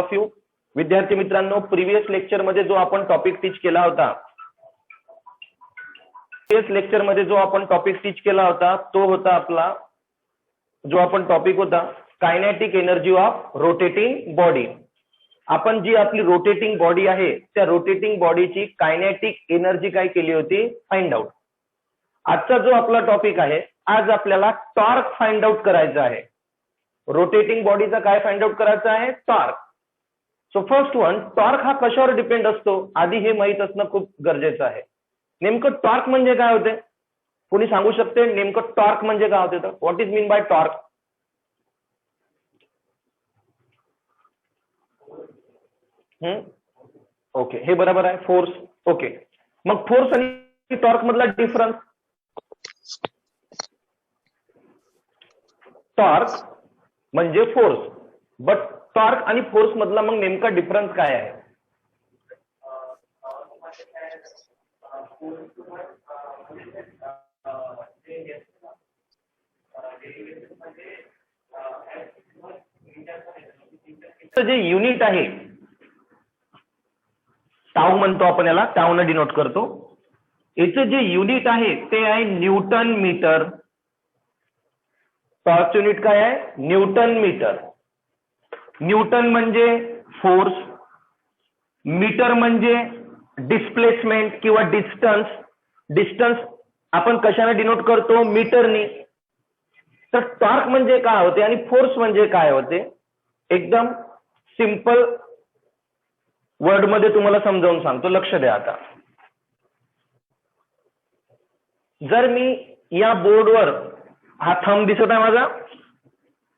Of you. विद्यार्थी मित्रांनो, previous lecture मध्ये जो आपण टॉपिक टीच केला होता, तो होता आपला जो आपण टॉपिक होता kinetic energy of rotating body. आपण जी आपली रोटेटिंग बॉडी आहे त्या रोटेटिंग बॉडीची कायनेटिक एनर्जी काय केली होती, फाइंड आउट. आजचा जो आपला टॉपिक आहे, आज आपल्याला टॉर्क फाइंड आउट करायचा आहे. रोटेटिंग बॉडीचा काय फाइंड आउट करायचा आहे, torque. So first one, torque हा कशावर डिपेंड असतो, आधी हे माहित असणं खूप गरजेचं आहे. नेमकं टॉर्क म्हणजे काय होते, कोणी सांगू शकते नेमकं टॉर्क म्हणजे काय होते? तर what is mean by torque? Okay, हे बरोबर आहे, फोर्स. ओके, मग फोर्स आणि टॉर्क मधला डिफरन्स. टॉर्क म्हणजे फोर्स, बट टॉर्क आणि फोर्स मधला मग नेमका डिफरन्स काय आहे? जे युनिट आहे, टाऊ म्हणतो आपण याला, टाऊ न डिनोट करतो. याचं जे युनिट आहे ते आहे न्यूटन मीटर. टॉर्क युनिट काय आहे, न्यूटन मीटर. न्यूटन म्हणजे फोर्स, मीटर म्हणजे डिस्प्लेसमेंट किंवा डिस्टन्स. डिस्टन्स आपण कशाने डिनोट करतो, मीटरनी. तर टॉर्क म्हणजे काय होते आणि फोर्स म्हणजे काय होते, एकदम सिंपल वर्ड मध्ये तुम्हाला समजावून सांगतो, लक्ष द्या. आता जर मी या बोर्डवर, हा थंब दिसत आहे माझा,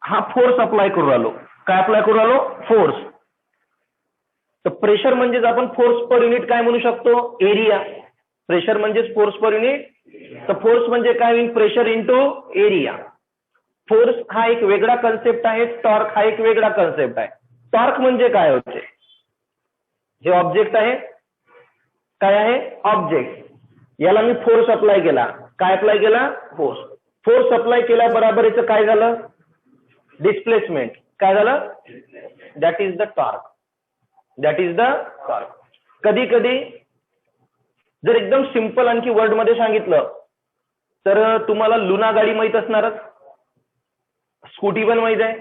हा फोर्स अप्लाय करू राहिलो. काय अप्लाय करू राहिलो, फोर्स. तर प्रेशर म्हणजेच आपण फोर्स पर युनिट काय म्हणू शकतो, एरिया. प्रेशर म्हणजेच फोर्स पर युनिट. तर फोर्स म्हणजे काय होईल, प्रेशर इंटू एरिया. फोर्स हा एक वेगळा कन्सेप्ट आहे, टॉर्क हा एक वेगळा कन्सेप्ट आहे. टॉर्क म्हणजे काय होते, जे ऑब्जेक्ट आहे, काय आहे, ऑब्जेक्ट, याला मी फोर्स अप्लाय केला. काय अप्लाय केला, फोर्स. फोर्स अप्लाय केल्या बरोबर याचं काय झालं, डिस्प्लेसमेंट. काय झालं, that is the torque. That is the torque. कधी कधी जर एकदम सिंपल आणखी वर्ड मध्ये सांगितलं तर तुम्हाला लुना गाडी माहित असणारच, स्कूटी पण माहित आहे.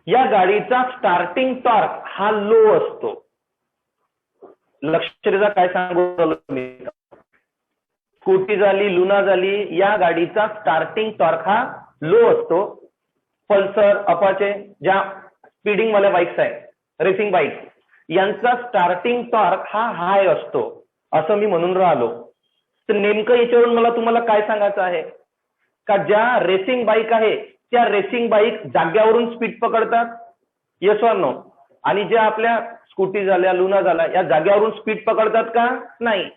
या गाडीचा स्टार्टिंग टॉर्क हा लो असतो. लक्ष द्या काय सांगू मी. स्कूटी झाली, लुना झाली, या गाडीचा स्टार्टिंग टॉर्क हा लो असतो. पल्सर, अपाचे, ज्या स्पीडिंग वाल्या बाईक्स आहेत, रेसिंग बाईक, यांचा स्टार्टिंग टॉर्क हा हाय असतो, असं मी म्हणून राहिलो. तर नेमकं याच्यावरून मला तुम्हाला काय सांगायचं आहे, का ज्या रेसिंग बाईक आहे त्या रेसिंग बाईक जाग्यावरून स्पीड पकडतात, येस ऑर नो? आणि ज्या आपल्या स्कूटी झाल्या, लुना झाल्या, या जाग्यावरून स्पीड पकडतात का, नाही.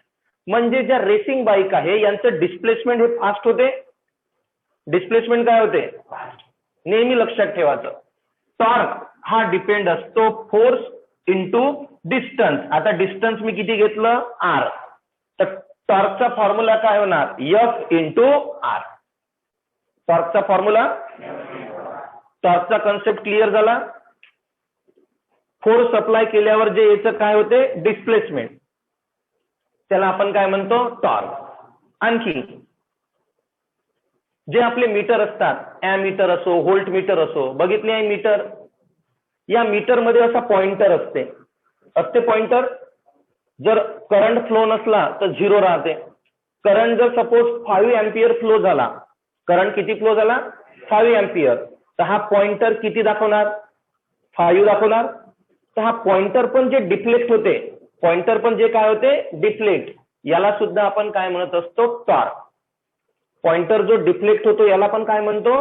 म्हणजे ज्या रेसिंग बाईक आहे यांचं डिस्प्लेसमेंट हे फास्ट होते. डिस्प्लेसमेंट काय होते, नेहमी लक्षात ठेवायचं. टॉर्क हा डिपेंड असतो फोर्स इंटू डिस्टन्स. आता डिस्टन्स मी किती घेतलं, आर. तर टॉर्कचा फॉर्म्युला काय होणार, एफ इंटू आर. टॉर्कचा फॉर्म्युला, टॉर्कचा कन्सेप्ट क्लिअर झाला. फोर्स अप्लाय केल्यावर जे याचं काय होते, डिस्प्लेसमेंट, त्याला आपण काय म्हणतो, टॉर्क. आणखी जे आपले मीटर असतात, ॲमीटर असो, व्होल्ट मीटर असो, बघितले आहे मीटर. या मीटर मध्ये असा पॉइंटर असते पॉइंटर. जर करंट फ्लो नसला तर 0 राहते. करंट जर सपोज 5 एम्पियर फ्लो झाला, करंट किती फ्लो झाला, 5 एम्पियर, तर हा पॉइंटर किती दाखवणार, 5 दाखवणार. तर हा पॉइंटर पण जे डिफ्लेक्ट होते, पॉइंटर पण जे काय होते, डिफ्लेक्ट, याला सुद्धा आपण काय म्हणत असतो, टॉर्क. पॉइंटर जो डिफ्लेक्ट होतो याला पण काय म्हणतो,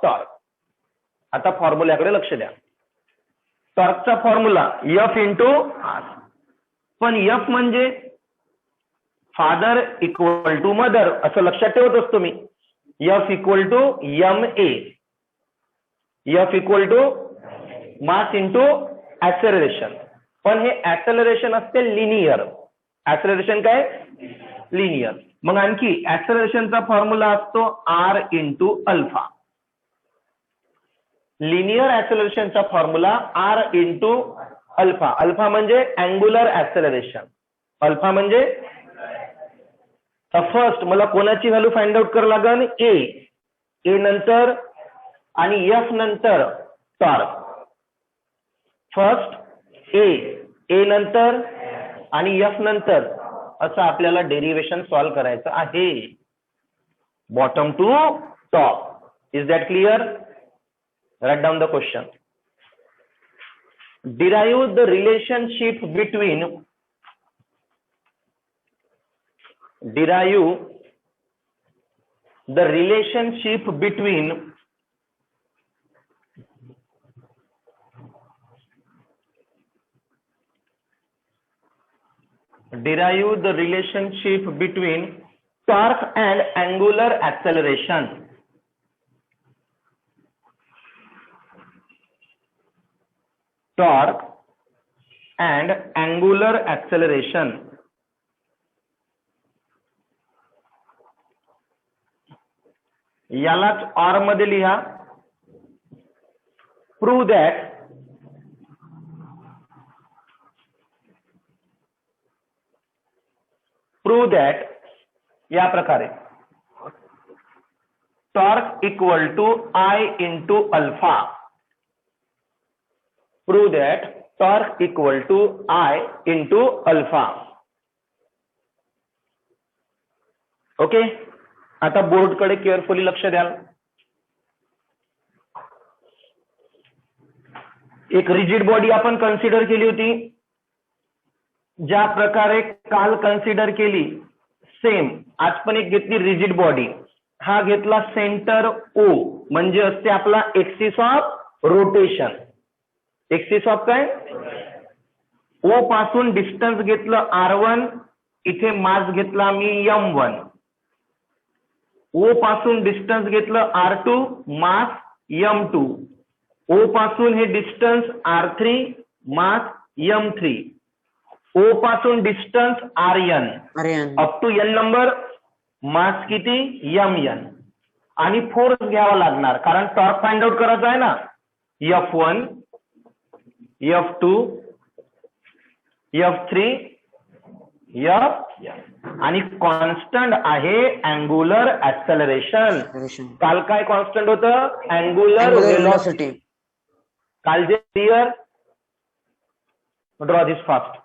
टॉर्क. आता फॉर्म्युल्याकडे लक्ष द्या. टॉर्कचा फॉर्म्युला एफ इंटू आर. पण एफ म्हणजे फादर इक्वल टू मदर असं लक्षात ठेवत असतो मी. F equal to M A. F equal to mass into acceleration. पण हे ऍक्सेलरेशन असते लिनियर. ऍक्सेलरेशन काय, लिनियर. मग आणखी ऍक्सेलरेशनचा फॉर्म्युला असतो आर इंटू अल्फा. लिनियर ऍक्सेलरेशनचा formula R into alpha. Alpha म्हणजे अँग्युलर ऍक्सेलरेशन. अल्फा म्हणजे फर्स्ट मला कोणाची व्हॅल्यू फाइंड आउट करावं लागेल, ए नंतर आणि एफ नंतर टॉर्क. फर्स्ट ए नंतर आणि एफ नंतर असं आपल्याला डेरिव्हेशन सॉल्व्ह करायचं आहे, bottom to top. Is that clear? Write down the question. derive the relationship between torque and angular acceleration. Torque and angular acceleration. यालाच ऑर मध्ये लिहा. प्रूव्ह दॅट या प्रकारे torque equal to I into alpha. Prove that torque equal to I into alpha. Okay. आता board कडे carefully लक्ष द्याल. एक रिजिड बॉडी आपण कन्सिडर केली होती, ज्या प्रकारे काल कन्सिडर केली सेम आज पण एक घेतली रिजिड बॉडी. हा घेतला सेंटर ओ, म्हणजे असते आपला axis of rotation. Axis of काय? ओ पासून डिस्टन्स घेतलं R1, इथे मास घेतला मी M1. ओ पासून डिस्टन्स घेतलं R2, मास M2. ओ पासून हे डिस्टन्स R3, मास M3. ओ पासून distance RN up to N number, mass किती MN. आणि फोर्स घ्यावा लागणार कारण टॉर्क फाइंड आउट करायचा आहे ना. F1, F2, F3, F आणि कॉन्स्टंट आहे अँग्युलर ऍक्सेलरेशन. काल काय कॉन्स्टंट होतं? Angular velocity. काल जे क्लिअर? ड्रॉ दिस फास्ट.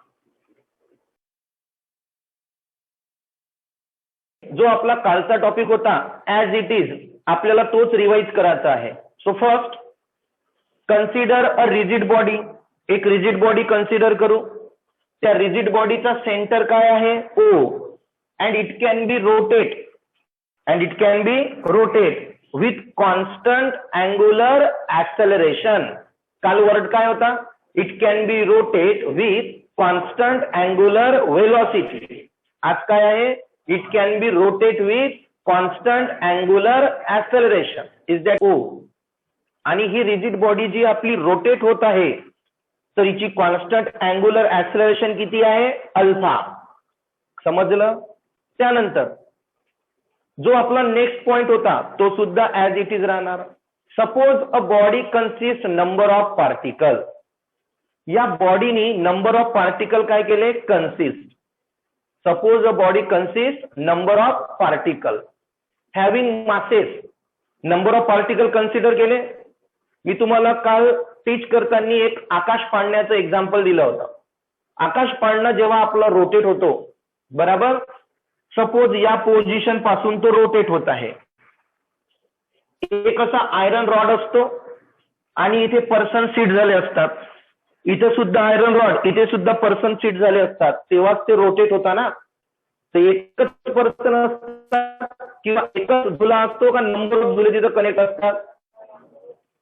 जो आपला कालचा टॉपिक होता ऍज इट इज आपल्याला तोच रिवाइज करायचा आहे. सो फर्स्ट कन्सिडर अ रिजिड बॉडी. एक रिजिड बॉडी कन्सिडर करू. त्या रिजिड बॉडीचा सेंटर काय आहे? ओ. and it can be rotate with constant angular acceleration. काल वर्ड काय होता? It can be rotate with constant angular velocity. आज काय आहे? It can be rotate with constant angular acceleration. Is that O? आणि ही रिजिड बॉडी जी आपली rotate होत आहे तर हिची कॉन्स्टंट अँग्युलर ऍक्सेलरेशन किती आहे? अल्फा. समजलं? त्यानंतर जो आपला नेक्स्ट पॉइंट होता तो सुद्धा ऍज इट इज राहणार. Suppose a body consist number of particle. या बॉडीनी नंबर ऑफ पार्टिकल काय केले? Consist. Suppose a body consist number of particle having masses. Number of particle consider केले. मी तुम्हाला काल टीच करताना एक आकाश पाळण्याचं एक्झाम्पल दिलं होतं. आकाश पाळणं जेव्हा आपला रोटेट होतो, बरोबर, सपोज या पोझिशन पासून तो रोटेट होत आहे. एक असा आयरन रॉड असतो आणि इथे पर्सन सीट झाले असतात. इथे सुद्धा आयरन रॉड, इथे सुद्धा पर्सन सीट झाले असतात. तेव्हाच ते रोटेट होता ना. तर एकच पर्सन असतात किंवा एकच झुला असतो का नंबर ऑफ झुले तिथं कनेक्ट असतात?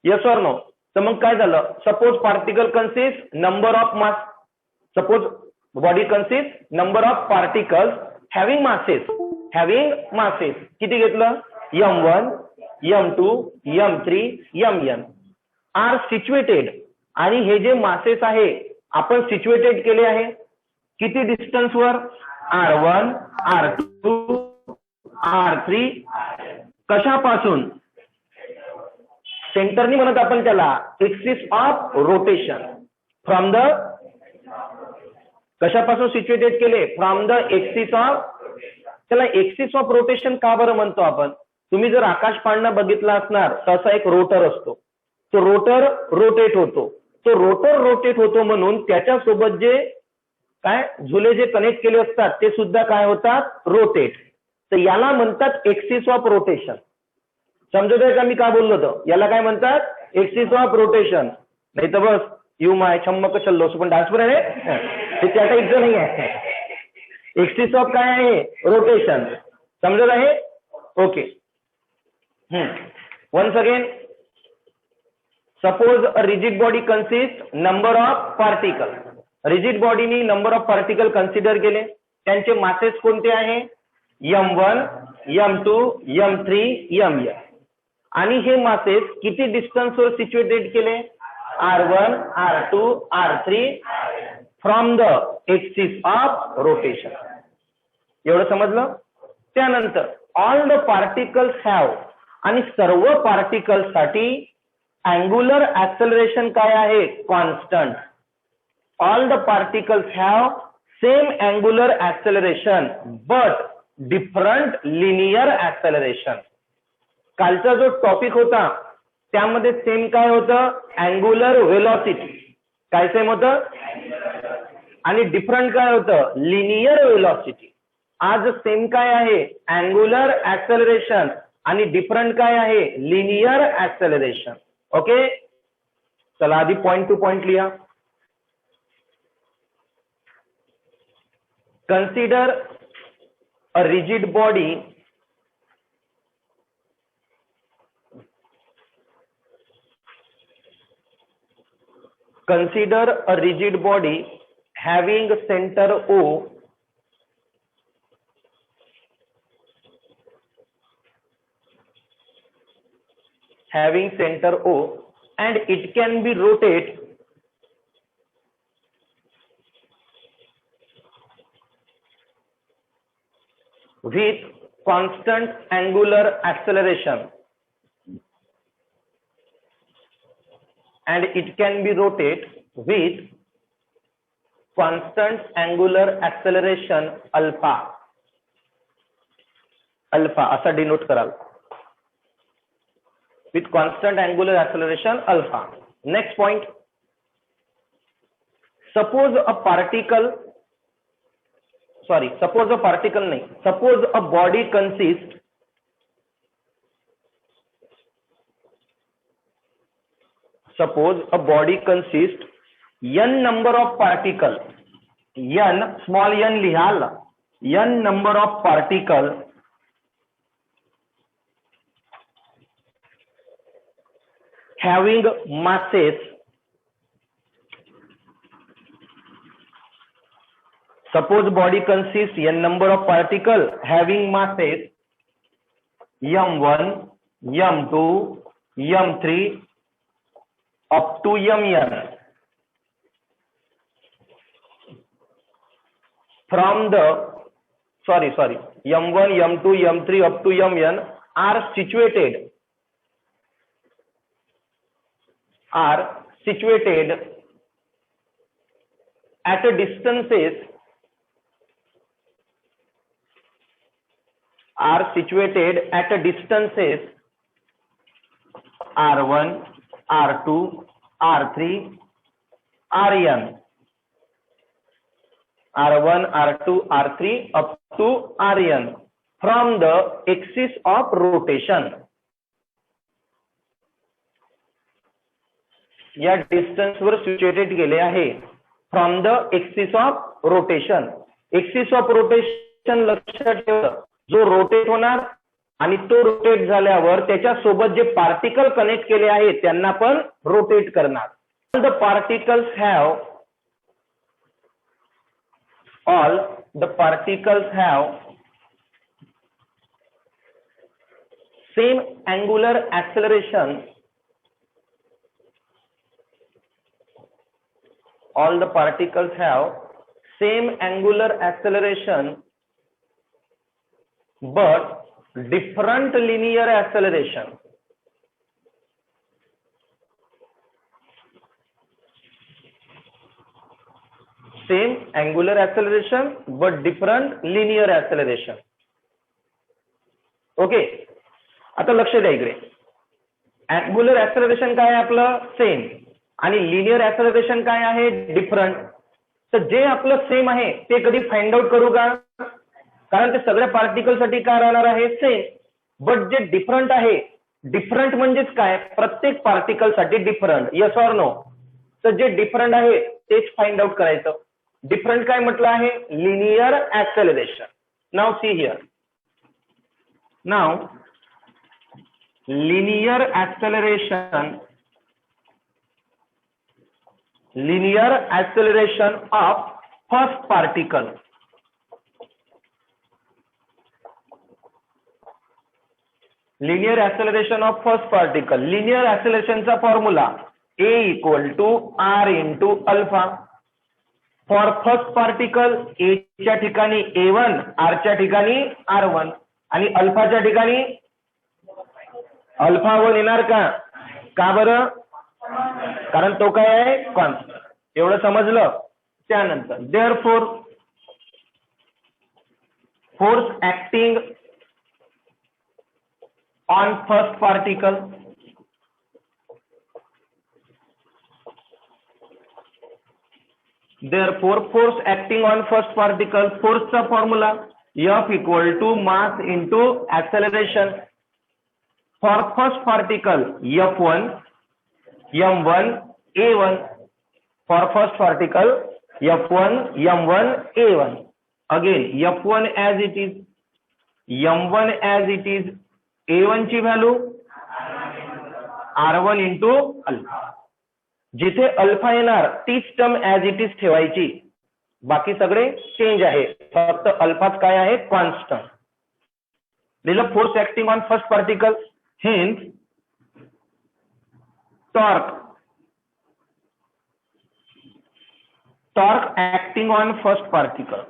Yes or no? तर मग काय झालं? Suppose particle consist number of mass. Suppose body consist number of particles having masses. किती घेतलं? M1, M2, M3, MN R situated. आणि हे जे मासेस आहे आपण सिच्युएटेड केले आहे किती डिस्टन्स वर? R1, R2, R3. कशापासून? सेंटरनी म्हणत आपण त्याला axis of rotation. From the कशापासून सिच्युएटेड केले? From the axis of. त्याला एक्सिस ऑफ रोटेशन का बरं म्हणतो आपण? तुम्ही जर आकाश पाळणा बघितला असणार तसा एक रोटर असतो, तो रोटर रोटेट होतो. तो रोटर रोटेट होतो म्हणून त्याच्यासोबत जे काय झुले जे कनेक्ट केले असतात ते सुद्धा काय होतात? रोटेट. तर याला म्हणतात एक्सिस ऑफ रोटेशन. समजत आहे का मी काय बोललो होतो? याला काय म्हणतात? Axis of rotation. नाही तर बस यू माय छम्मक चल्लो पण डान्सवर आहे ते त्या टाईपचं नाही आहे. एक्सिस ऑफ काय आहे? रोटेशन. समजत आहे? Okay. Once again, suppose a rigid body consist number of particle. Rigid बॉडीनी नंबर ऑफ पार्टिकल कन्सिडर केले. त्यांचे मासेस कोणते आहे? m1, m2, m3, mn. आणि हे मासेस किती डिस्टन्सवर सिच्युएटेड केले? r1, r2, r3 from the axis of rotation. एवढं समजलं? त्यानंतर ऑल द पार्टिकल्स हॅव, आणि सर्व पार्टिकल्स साठी अँग्युलर ऍक्सेलरेशन काय आहे? Constant. All the particles have same angular acceleration but different linear acceleration. कालचा जो टॉपिक होता त्यामध्ये सेम काय होतं? Angular velocity. काय सेम होतं? आणि डिफरंट काय होतं? Linear velocity. आज सेम काय आहे? अँग्युलर ऍक्सेलरेशन आणि डिफरंट काय आहे? Linear acceleration. ओके, चला आधी पॉइंट टू पॉइंट लिहा. Consider a rigid body having center O and it can be rotate with constant angular acceleration, and it can be rotate with constant angular acceleration alpha. Alpha असा denote कराल. with constant angular acceleration alpha. Next point, suppose a body consists n number of particles, n small n लिहाल, n number of particles having masses suppose body consists n number of particles having masses m1, m2, m3 up to mn from the m1, m2, m3 up to mn are situated at a distances r1, r2, r3, rn, r1, r2, r3 up to rn from the axis of rotation. या distance वर situated केले आहे from the axis of rotation. Axis of rotation लक्षात ठेवा, जो rotate होणार आणि तो रोटेट झाल्यावर त्याच्या सोबत जे पार्टिकल कनेक्ट केले आहेत त्यांना पण रोटेट करणार. All the particles have same angular acceleration. All the particles have same angular acceleration but different linear acceleration. Same angular acceleration but different linear acceleration. Okay, आता लक्ष द्या इकडे. अँग्युलर ऍक्सेलरेशन काय आहे आपलं? सेम. आणि लिनियर ऍक्सेलरेशन काय आहे? डिफरंट. तर जे आपलं सेम आहे ते कधी फाइंड आउट करू का? कारण ते सगळ्या पार्टिकल साठी काय राहणार आहे? सेम. बट जे डिफरंट आहे, डिफरंट म्हणजेच काय? प्रत्येक पार्टिकल साठी डिफरंट. Yes or no? तर जे डिफरंट आहे तेच फाइंड आउट करायचं. डिफरंट काय म्हटलं आहे? Linear acceleration. Now see here. Now linear acceleration of first particle. Linear acceleration of first particle. Linear acceleration चा formula A equal to R into alpha. For first particle A च्या ठिकाणी A1, R च्या ठिकाणी R1 आणि अल्फाच्या ठिकाणी alpha 1 येणार का? का बरं? कारण तो काय आहे? कॉन्स्टंट. एवढं समजलं? त्यानंतर therefore force acting on first particle force acting on first particle, force चा formula F equal to mass into acceleration. For first particle F1 m1 a1. For first particle F1 m1 a1. Again F1 as it is, m1 as it is, a1 ची value r1 into alpha. जिथे alpha येणार तीच term as it is ठेवायची, बाकी सगळे change आहे, फक्त अल्फाच काय आहे? कॉन्स्टंट. दिलं force acting on first particle. Hence, torque acting on first particle.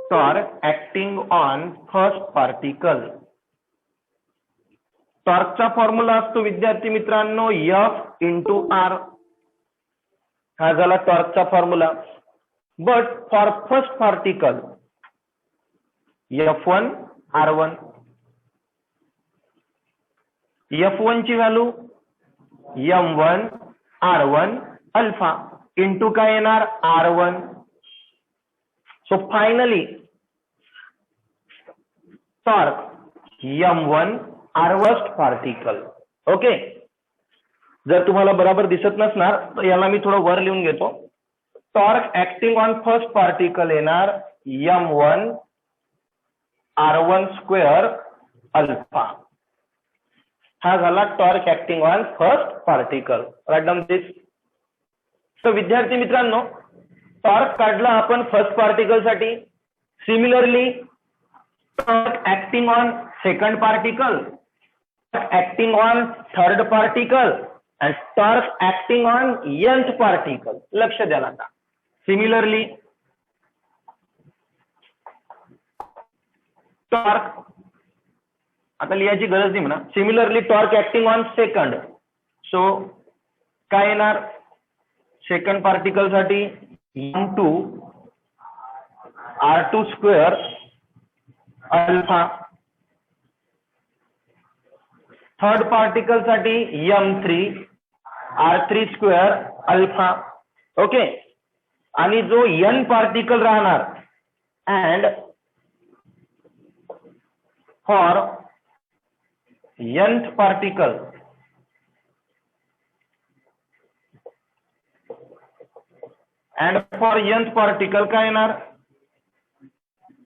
Torque acting on first particle. टॉर्कचा फॉर्म्युला असतो विद्यार्थी मित्रांनो F into R. हा झाला टॉर्कचा formula. But for first particle F1 R1. F1 ची value m1 R1 alpha into काय येणार? R1. So finally torque m1 R1 particle. Okay, जर तुम्हाला बरोबर दिसत नसणार तर याला मी थोडं वर लिहून घेतो. Torque acting on first particle येणार m1 R1 स्क्वेअर अल्फा. हा झाला torque acting on first particle. Right down this. तर विद्यार्थी मित्रांनो, टॉर्क काढला आपण फर्स्ट पार्टिकल साठी. Similarly torque acting on second particle, acting on third particle and torque acting on nth particle. लक्ष द्या आता. सिमिलरली टॉर्क आता लिहायची गरज नाही म्हणा. Similarly torque acting on second. So काय येणार सेकंड पार्टिकल साठी? m2 r2 square alpha. Third particle साठी m3 r3 square alpha. Okay, आणि जो n पार्टिकल राहणार अँड फॉर nth पार्टिकल काय येणार?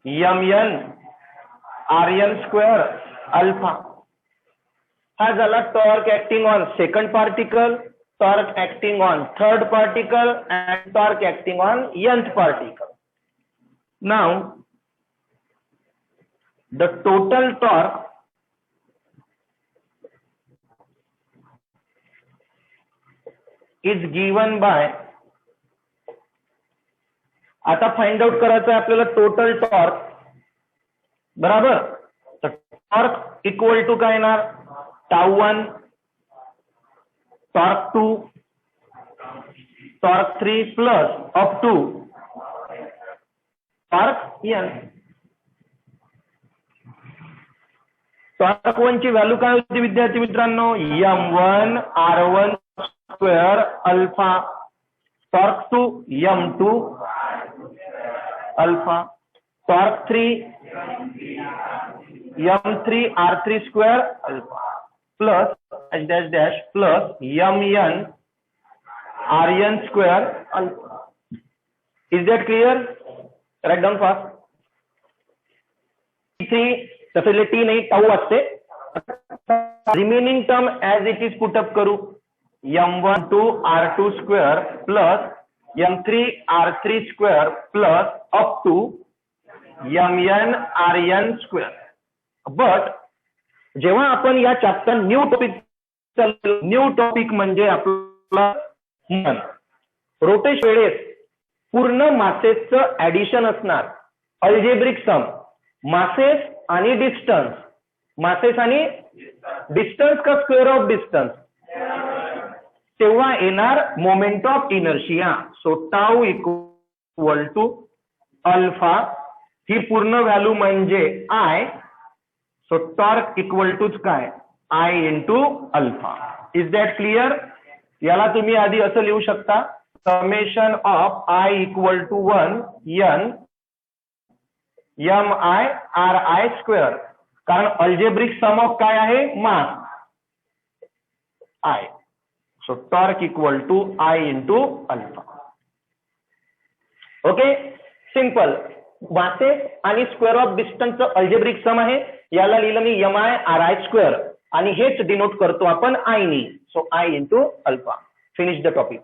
mn rn square alpha. हा झाला torque acting on second particle, torque acting on third particle and torque acting on nth particle. Now the total torque is given by. आता find out करायचं आहे आपल्याला total torque. बराबर. तर torque equal to काय येणार? tau 1 torque 2 torque 3 plus up to torque n. Torque 1 ची value काय होती विद्यार्थी मित्रांनो? m1 r1 square alpha. Torque 2 m2 alpha. Torque 3 m3 r3 square alpha plus dash dash plus mn rn square alpha. Is that clear? Write down fast. तसले T नाही tau असते. Remaining term as it is put up करू. m1 two r2 square plus m3 r3 square plus up to mn rn square. But जेव्हा आपण या chapter new topic म्हणजे आपला rotation वेळेस पूर्ण मासेसचं ऍडिशन असणार. अल्जेब्रिक सम मासेस आणि डिस्टन्स. मासेस आणि डिस्टन्स का स्क्वेअर ऑफ डिस्टन्स. तेव्हा येणार moment of inertia. So tau equal to alpha. ही पूर्ण व्हॅल्यू म्हणजे आय. सो टॉर्क इक्वल टूच काय? I into alpha. Is that clear? याला तुम्ही आधी असं लिहू शकता, summation of I equal to 1 n m i r i square. कारण अल्जेब्रिक सम ऑफ काय आहे? मास I. So torque equal to I into alpha. Okay, simple. Masses आणि स्क्वेअर ऑफ डिस्टन्सचं अल्जेब्रिक सम आहे. याला लिहिलं मी M I R I square आणि हेच डिनोट करतो आपण आय नी. So I into alpha. Finish the topic.